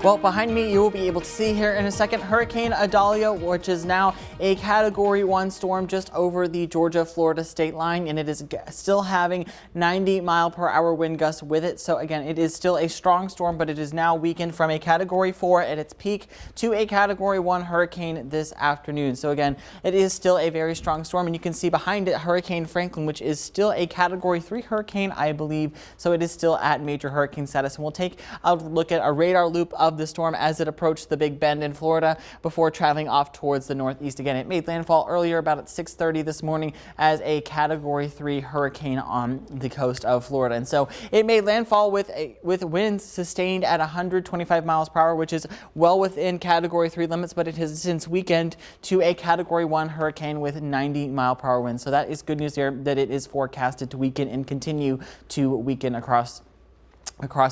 Well, behind me, you will be able to see here in a second Hurricane Idalia, which is now a Category 1 storm just over the Georgia-Florida state line, and it is still having 90-mile-per-hour wind gusts with it. So again, it is still a strong storm, but it is now weakened from a Category 4 at its peak to a Category 1 hurricane this afternoon. So again, it is still a very strong storm, and you can see behind it Hurricane Franklin, which is still a Category 3 hurricane, I believe. So it is still at major hurricane status, and we'll take a look at a radar loop of the storm as it approached the Big Bend in Florida before traveling off towards the northeast. Again, it made landfall earlier about at 6:30 this morning as a Category 3 hurricane on the coast of Florida. And so it made landfall with winds sustained at 125 miles per hour, which is well within Category 3 limits, but it has since weakened to a Category 1 hurricane with 90-mile-per-hour winds. So that is good news there, that it is forecasted to weaken and continue to weaken across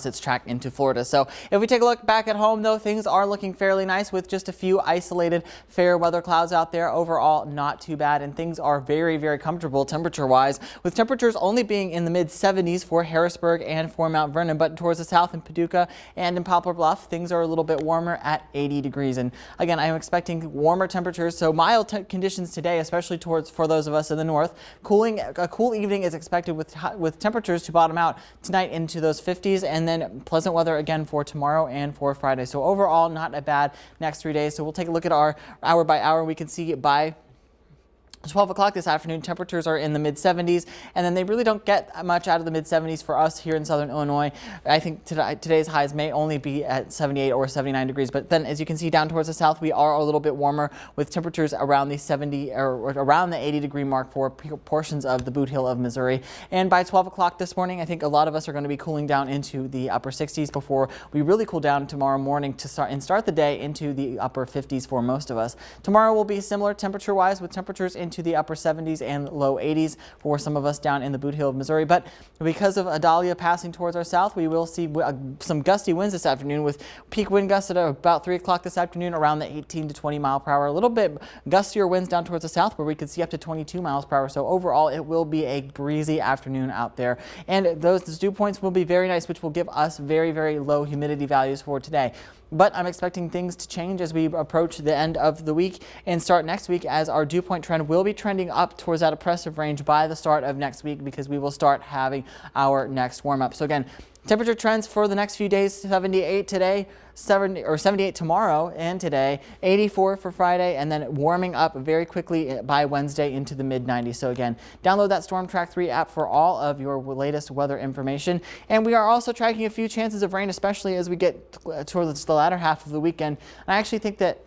its track into Florida. So if we take a look back at home, though, things are looking fairly nice with just a few isolated fair weather clouds out there. Overall, not too bad, and things are very, very comfortable temperature-wise, with temperatures only being in the mid-70s for Harrisburg and for Mount Vernon. But towards the south in Paducah and in Poplar Bluff, things are a little bit warmer at 80 degrees. And again, I am expecting warmer temperatures, so mild conditions today, especially for those of us in the north. A cool evening is expected with temperatures to bottom out tonight into those 50s. And then pleasant weather again for tomorrow and for Friday. So overall, not a bad next 3 days. So we'll take a look at our hour by hour. We can see by 12 o'clock this afternoon, temperatures are in the mid-70s, and then they really don't get much out of the mid-70s for us here in southern Illinois. I think today's highs may only be at 78 or 79 degrees, but then as you can see down towards the south, we are a little bit warmer with temperatures around the 70 or around the 80-degree mark for portions of the Boot Hill of Missouri. And by 12 o'clock this morning, I think a lot of us are going to be cooling down into the upper 60s before we really cool down tomorrow morning to start the day into the upper 50s for most of us. Tomorrow will be similar temperature-wise, with temperatures into the upper 70s and low 80s for some of us down in the Boot Hill of Missouri. But because of Idalia passing towards our south, we will see some gusty winds this afternoon, with peak wind gusts at about 3 o'clock this afternoon around the 18 to 20 mile per hour. A little bit gustier winds down towards the south where we could see up to 22 miles per hour. So overall, it will be a breezy afternoon out there. And those dew points will be very nice, which will give us very, very low humidity values for today. But I'm expecting things to change as we approach the end of the week and start next week, as our dew point trend will be trending up towards that oppressive range by the start of next week, because we will start having our next warm up. So again, temperature trends for the next few days: 78 today, 78 tomorrow and today, 84 for Friday, and then warming up very quickly by Wednesday into the mid-90s. So again, download that Storm Track 3 app for all of your latest weather information. And we are also tracking a few chances of rain, especially as we get towards the latter half of the weekend. I actually think that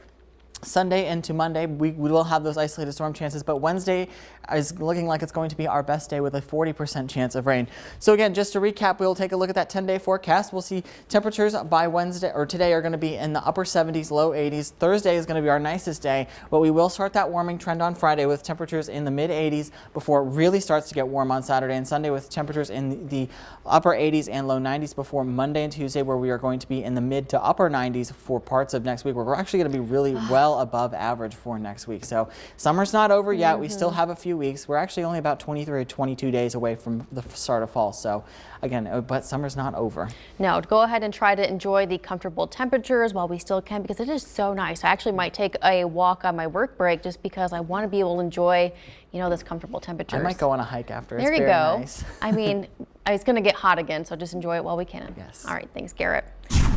Sunday into Monday, we will have those isolated storm chances, but Wednesday is looking like it's going to be our best day with a 40% chance of rain. So again, just to recap, we'll take a look at that 10-day forecast. We'll see temperatures by Wednesday or today are going to be in the upper 70s, low 80s. Thursday is going to be our nicest day, but we will start that warming trend on Friday with temperatures in the mid 80s before it really starts to get warm on Saturday and Sunday, with temperatures in the upper 80s and low 90s before Monday and Tuesday, where we are going to be in the mid to upper 90s for parts of next week, where we're actually going to be really well above average for next week. So summer's not over yet. We still have a few weeks. We're actually only about 23 or 22 days away from the start of fall. So again, but summer's not over. No, go ahead and try to enjoy the comfortable temperatures while we still can, because it is so nice. I actually might take a walk on my work break just because I want to be able to enjoy, this comfortable temperatures. I might go on a hike after. There it's you very go. Nice. I mean, it's going to get hot again, so just enjoy it while we can. Yes. All right. Thanks, Garrett.